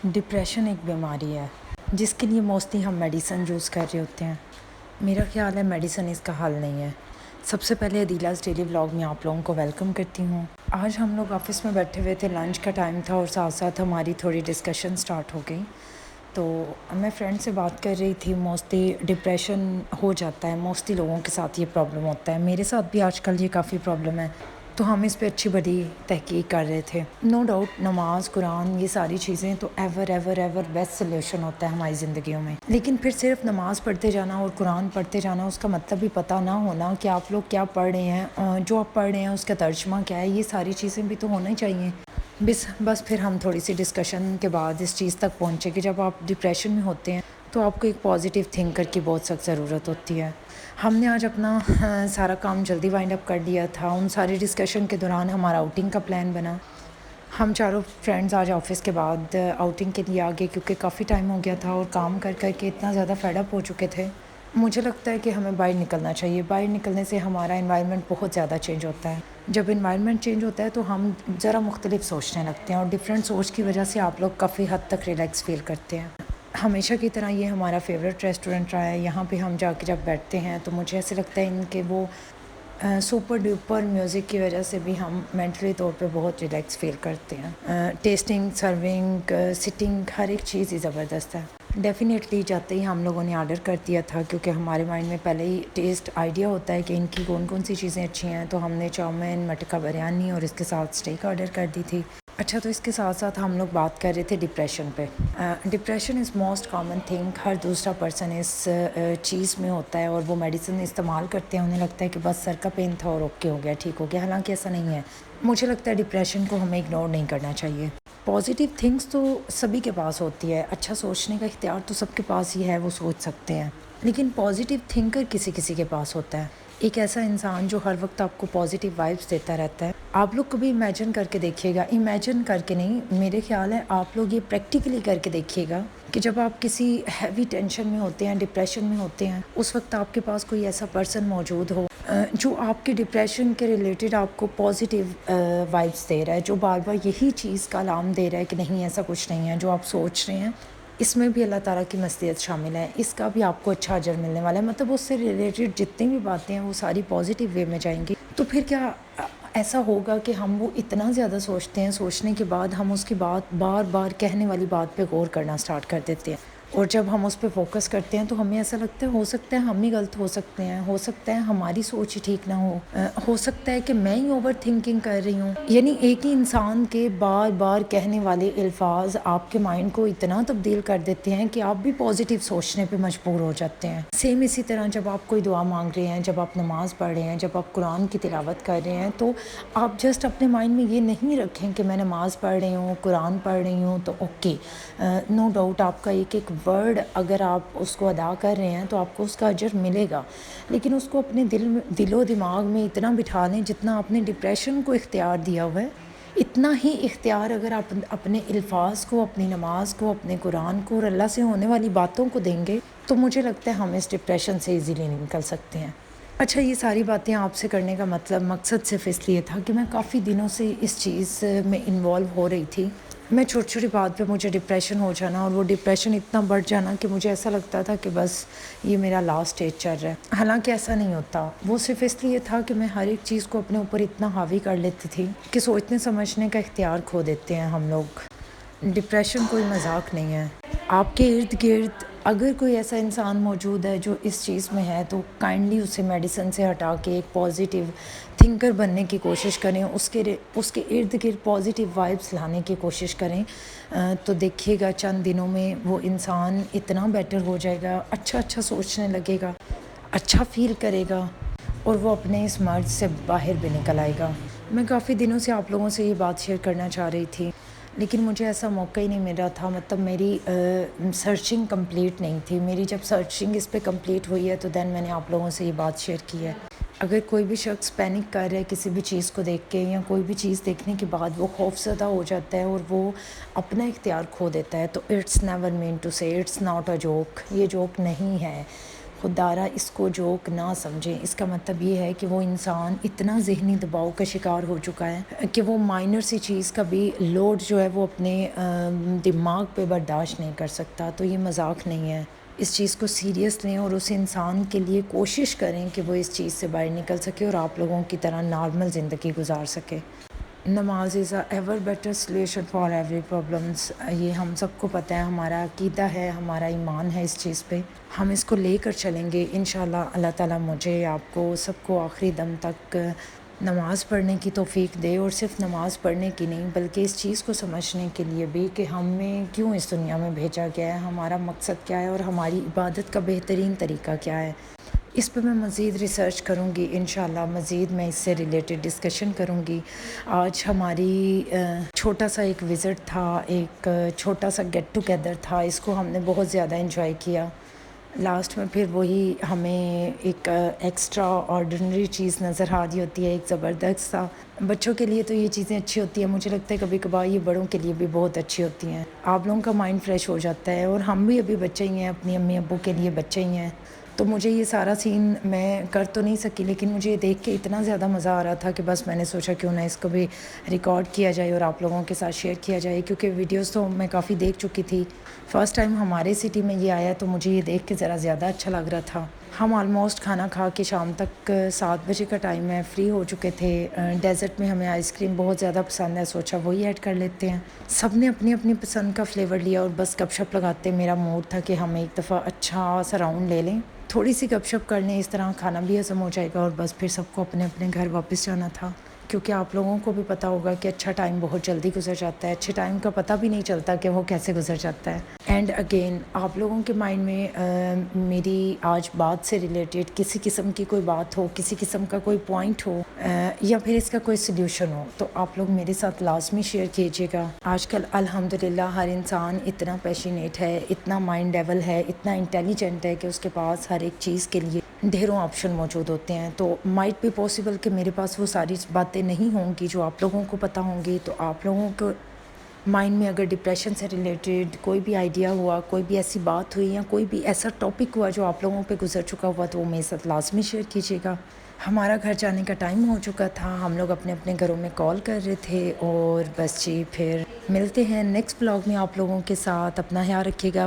Depression ایک بیماری ہے جس کے لیے موسٹلی ہم میڈیسن یوز کر رہے ہوتے ہیں۔ میرا خیال ہے میڈیسن اس کا حل نہیں ہے۔ سب سے پہلے عدیلا's ڈیلی ولاگ میں آپ لوگوں کو ویلکم کرتی ہوں۔ آج ہم لوگ آفس میں بیٹھے ہوئے تھے، لنچ کا ٹائم تھا اور ساتھ ساتھ ہماری تھوڑی ڈسکشن سٹارٹ ہو گئی۔ تو میں فرینڈ سے بات کر رہی تھی، موسٹلی ڈپریشن ہو جاتا ہے، موسٹلی لوگوں کے ساتھ یہ پرابلم ہوتا ہے، میرے ساتھ بھی آج کل یہ کافی پرابلم ہے۔ تو ہم اس پہ اچھی بڑی تحقیق کر رہے تھے۔ نو ڈاؤٹ نماز، قرآن، یہ ساری چیزیں تو ایور بیسٹ سلیوشن ہوتا ہے ہماری زندگیوں میں، لیکن پھر صرف نماز پڑھتے جانا اور قرآن پڑھتے جانا، اس کا مطلب بھی پتہ نہ ہونا کہ آپ لوگ کیا پڑھ رہے ہیں، جو آپ پڑھ رہے ہیں اس کا ترجمہ کیا ہے، یہ ساری چیزیں بھی تو ہونا ہی چاہیے۔ بس پھر ہم تھوڑی سی ڈسکشن کے بعد اس چیز تک پہنچے کہ جب آپ ڈپریشن میں ہوتے ہیں تو آپ کو ایک پازیٹیو تھنکر کی بہت سخت ضرورت ہوتی ہے۔ ہم نے آج اپنا سارا کام جلدی وائنڈ اپ کر دیا تھا۔ ان ساری ڈسکشن کے دوران ہمارا آؤٹنگ کا پلان بنا۔ ہم چاروں فرینڈز آج آفس کے بعد آؤٹنگ کے لیے آگے، کیونکہ کافی ٹائم ہو گیا تھا اور کام کر کے اتنا زیادہ فیڈ اپ ہو چکے تھے۔ مجھے لگتا ہے کہ ہمیں باہر نکلنا چاہیے۔ باہر نکلنے سے ہمارا انوائرمنٹ بہت زیادہ چینج ہوتا ہے۔ جب انوائرمنٹ چینج ہوتا ہے تو ہم ذرا مختلف سوچنے لگتے ہیں، اور ڈفرینٹ سوچ کی وجہ سے آپ لوگ کافی حد تک ریلیکس فیل کرتے ہیں۔ ہمیشہ کی طرح یہ ہمارا فیوریٹ ریسٹورنٹ رہا ہے۔ یہاں پہ ہم جا کے جب بیٹھتے ہیں تو مجھے ایسے لگتا ہے ان کے وہ سپر ڈوپر میوزک کی وجہ سے بھی ہم مینٹلی طور پہ بہت ریلیکس فیل کرتے ہیں۔ ٹیسٹنگ، سرونگ، سٹنگ، ہر ایک چیز ہی زبردست ہے۔ ڈیفینیٹلی جاتے ہی ہم لوگوں نے آرڈر کر دیا تھا، کیونکہ ہمارے مائنڈ میں پہلے ہی ٹیسٹ آئیڈیا ہوتا ہے کہ ان کی کون سی چیزیں اچھی ہیں۔ تو ہم نے چاؤمین، مٹکا بریانی اور اس کے ساتھ اسٹیک آرڈر کر دی تھی۔ اچھا، تو اس کے ساتھ ساتھ ہم لوگ بات کر رہے تھے ڈپریشن پہ۔ Depression is most common thing, ہر دوسرا پرسن اس چیز میں ہوتا ہے، اور وہ میڈیسن استعمال کرتے ہیں، انہیں لگتا ہے کہ بس سر کا پین تھا اور اوکے ہو گیا، ٹھیک ہو گیا، حالانکہ ایسا نہیں ہے۔ مجھے لگتا ہے ڈپریشن کو ہمیں اگنور نہیں کرنا چاہیے۔ پازیٹیو تھنگس تو سبھی کے پاس ہوتی ہے، اچھا سوچنے کا اختیار تو سب کے پاس ہی ہے، وہ سوچ سکتے ہیں، لیکن پازیٹیو تھنکر کسی کے پاس ہوتا ہے۔ ایک ایسا انسان جو ہر وقت آپ کو پازیٹیو وائبس دیتا رہتا ہے۔ آپ لوگ کبھی امیجن کر کے دیکھیے گا، امیجن کر کے نہیں، میرے خیال ہے آپ لوگ یہ پریکٹیکلی کر کے دیکھیے گا کہ جب آپ کسی ہیوی ٹینشن میں ہوتے ہیں، ڈپریشن میں ہوتے ہیں، اس وقت آپ کے پاس کوئی ایسا پرسن موجود ہو جو آپ کے ڈپریشن کے ریلیٹڈ آپ کو پازیٹیو وائبس دے رہا ہے، جو بار بار یہی چیز کا الارم دے رہا ہے کہ نہیں ایسا کچھ نہیں ہے، جو آپ سوچ رہے ہیں اس میں بھی اللہ تعالیٰ کی مصلحت شامل ہے، اس کا بھی آپ کو اچھا اجر ملنے والا ہے، مطلب اس سے ریلیٹڈ جتنی بھی باتیں ہیں وہ ساری پازیٹیو وے میں جائیں گی۔ تو پھر کیا ایسا ہوگا کہ ہم وہ اتنا زیادہ سوچتے ہیں، سوچنے کے بعد ہم اس کی بات بار بار کہنے والی بات پہ غور کرنا سٹارٹ کر دیتے ہیں، اور جب ہم اس پہ فوکس کرتے ہیں تو ہمیں ایسا لگتا ہے ہو سکتا ہے ہم ہی غلط ہو سکتے ہیں، ہو سکتا ہے ہماری سوچ ہی ٹھیک نہ ہو سکتا ہے کہ میں ہی اوور تھنکنگ کر رہی ہوں۔ یعنی ایک ہی انسان کے بار بار کہنے والے الفاظ آپ کے مائنڈ کو اتنا تبدیل کر دیتے ہیں کہ آپ بھی پازیٹیو سوچنے پہ مجبور ہو جاتے ہیں۔ سیم اسی طرح جب آپ کوئی دعا مانگ رہے ہیں، جب آپ نماز پڑھ رہے ہیں، جب آپ قرآن کی تلاوت کر رہے ہیں، تو آپ جسٹ اپنے مائنڈ میں یہ نہیں رکھیں کہ میں نماز پڑھ رہی ہوں، قرآن پڑھ رہی ہوں تو اوکے۔ نو ڈاؤٹ آپ کا ایک ورڈ اگر آپ اس کو ادا کر رہے ہیں تو آپ کو اس کا اجر ملے گا، لیکن اس کو اپنے دل و دماغ میں اتنا بٹھا لیں جتنا آپ نے ڈپریشن کو اختیار دیا ہوا ہے، اتنا ہی اختیار اگر آپ اپنے الفاظ کو، اپنی نماز کو، اپنے قرآن کو اور اللہ سے ہونے والی باتوں کو دیں گے تو مجھے لگتا ہے ہم اس ڈپریشن سے ایزیلی نکل سکتے ہیں۔ اچھا، یہ ساری باتیں آپ سے کرنے کا مقصد صرف اس لیے تھا کہ میں کافی دنوں سے اس چیز میں انوالو ہو رہی تھی۔ میں چھوٹی بات پہ مجھے ڈپریشن ہو جانا، اور وہ ڈپریشن اتنا بڑھ جانا کہ مجھے ایسا لگتا تھا کہ بس یہ میرا لاسٹ اسٹیج چل رہا ہے، حالانکہ ایسا نہیں ہوتا۔ وہ صرف اس لیے تھا کہ میں ہر ایک چیز کو اپنے اوپر اتنا حاوی کر لیتی تھی کہ سوچنے سمجھنے کا اختیار کھو دیتے ہیں ہم لوگ۔ ڈپریشن کوئی مذاق نہیں ہے۔ آپ کے ارد گرد اگر کوئی ایسا انسان موجود ہے جو اس چیز میں ہے تو کائنڈلی اسے میڈیسن سے ہٹا کے ایک پازیٹیو تھنکر بننے کی کوشش کریں، اس کے ارد گرد پازیٹیو وائبس لانے کی کوشش کریں، تو دیکھیے گا چند دنوں میں وہ انسان اتنا بیٹر ہو جائے گا، اچھا سوچنے لگے گا، اچھا فیل کرے گا، اور وہ اپنے اس مرض سے باہر بھی نکل آئے گا۔ میں کافی دنوں سے آپ لوگوں سے یہ بات شیئر کرنا چاہ رہی تھی، لیکن مجھے ایسا موقع ہی نہیں مل رہا تھا، مطلب میری سرچنگ کمپلیٹ نہیں تھی۔ میری جب سرچنگ اس پہ کمپلیٹ ہوئی ہے تو دین میں نے آپ لوگوں سے یہ بات شیئر کی ہے۔ اگر کوئی بھی شخص پینک کر رہا ہے کسی بھی چیز کو دیکھ کے، یا کوئی بھی چیز دیکھنے کے بعد وہ خوف زدہ ہو جاتا ہے اور وہ اپنا اختیار کھو دیتا ہے، تو اٹس نیور مین ٹو سے اٹس ناٹ اے جوک، یہ جوک نہیں ہے۔ خوددارہ اس کو جوک نہ سمجھیں۔ اس کا مطلب یہ ہے کہ وہ انسان اتنا ذہنی دباؤ کا شکار ہو چکا ہے کہ وہ مائنر سی چیز کا بھی لوڈ جو ہے وہ اپنے دماغ پہ برداشت نہیں کر سکتا۔ تو یہ مذاق نہیں ہے، اس چیز کو سیریس لیں اور اس انسان کے لیے کوشش کریں کہ وہ اس چیز سے باہر نکل سکے اور آپ لوگوں کی طرح نارمل زندگی گزار سکے۔ نماز is a ever better solution for every problems, یہ ہم سب کو پتہ ہے، ہمارا عقیدہ ہے، ہمارا ایمان ہے اس چیز پہ، ہم اس کو لے کر چلیں گے انشاءاللہ۔ اللہ تعالیٰ مجھے، آپ کو، سب کو آخری دم تک نماز پڑھنے کی توفیق دے، اور صرف نماز پڑھنے کی نہیں بلکہ اس چیز کو سمجھنے کے لیے بھی کہ ہمیں کیوں اس دنیا میں بھیجا گیا ہے، ہمارا مقصد کیا ہے اور ہماری عبادت کا بہترین طریقہ کیا ہے۔ اس پہ میں مزید ریسرچ کروں گی انشاءاللہ، مزید میں اس سے ریلیٹڈ ڈسکشن کروں گی۔ آج ہماری چھوٹا سا ایک وزٹ تھا، ایک چھوٹا سا گیٹ ٹوگیدر تھا، اس کو ہم نے بہت زیادہ انجوائے کیا۔ لاسٹ میں پھر وہی ہمیں ایک ایکسٹرا آرڈنری چیز نظر آ رہی ہوتی ہے، ایک زبردست سا۔ بچوں کے لیے تو یہ چیزیں اچھی ہوتی ہیں، مجھے لگتا ہے کبھی کبھار یہ بڑوں کے لیے بھی بہت اچھی ہوتی ہیں۔ آپ لوگوں کا مائنڈ فریش ہو جاتا ہے، اور ہم بھی ابھی بچے ہی ہیں، اپنی امی ابو کے لیے بچے ہی ہیں۔ تو مجھے یہ سارا سین میں کر تو نہیں سکی، لیکن مجھے یہ دیکھ کے اتنا زیادہ مزہ آ رہا تھا کہ بس میں نے سوچا کیوں نہ اس کو بھی ریکارڈ کیا جائے اور آپ لوگوں کے ساتھ شیئر کیا جائے، کیونکہ ویڈیوز تو میں کافی دیکھ چکی تھی۔ فرسٹ ٹائم ہمارے سٹی میں یہ آیا تو مجھے یہ دیکھ کے ذرا زیادہ اچھا لگ رہا تھا۔ ہم آلموسٹ کھانا کھا کے شام تک 7 بجے کا ٹائم ہے، فری ہو چکے تھے۔ ڈیزرٹ میں ہمیں آئس کریم بہت زیادہ پسند ہے، سوچا وہی ایڈ کر لیتے ہیں۔ سب نے اپنی اپنی پسند کا فلیور لیا اور بس گپ شپ لگاتے، میرا موڈ تھا کہ ہم ایک دفعہ اچھا سا راؤنڈ لے لیں، تھوڑی سی گپ شپ کر لیں، اس طرح کھانا بھی ہضم ہو جائے گا، اور بس پھر سب کو اپنے اپنے گھر واپس جانا تھا، کیونکہ آپ لوگوں کو بھی پتہ ہوگا کہ اچھا ٹائم بہت جلدی گزر جاتا ہے، اچھے ٹائم کا پتہ بھی نہیں چلتا کہ وہ کیسے گزر جاتا ہے۔ اینڈ اگین آپ لوگوں کے مائنڈ میں میری آج بات سے ریلیٹڈ کسی قسم کی کوئی بات ہو، کسی قسم کا کوئی پوائنٹ ہو، یا پھر اس کا کوئی سلیوشن ہو، تو آپ لوگ میرے ساتھ لازمی شیئر کیجیے گا۔ آج کل الحمدللہ ہر انسان اتنا پیشنیٹ ہے، اتنا مائنڈ ڈیول ہے، اتنا انٹیلیجنٹ ہے کہ اس کے پاس ہر ایک چیز کے لیے ڈھیروں آپشن موجود ہوتے ہیں۔ تو مائٹ بی پاسبل کہ میرے پاس وہ ساری باتیں نہیں ہوں گی جو آپ لوگوں کو پتہ ہوں گی، تو آپ لوگوں کو مائنڈ میں اگر ڈپریشن سے ریلیٹڈ کوئی بھی آئیڈیا ہوا، کوئی بھی ایسی بات ہوئی، یا کوئی بھی ایسا ٹاپک ہوا جو آپ لوگوں پہ گزر چکا ہوا، تو وہ میرے ساتھ لازمی شیئر کیجیے گا۔ ہمارا گھر جانے کا ٹائم ہو چکا تھا، ہم لوگ اپنے اپنے گھروں میں کال کر رہے تھے، اور بس جی پھر ملتے ہیں نیکسٹ بلاگ میں آپ لوگوں کے ساتھ۔ اپنا خیال رکھیے گا۔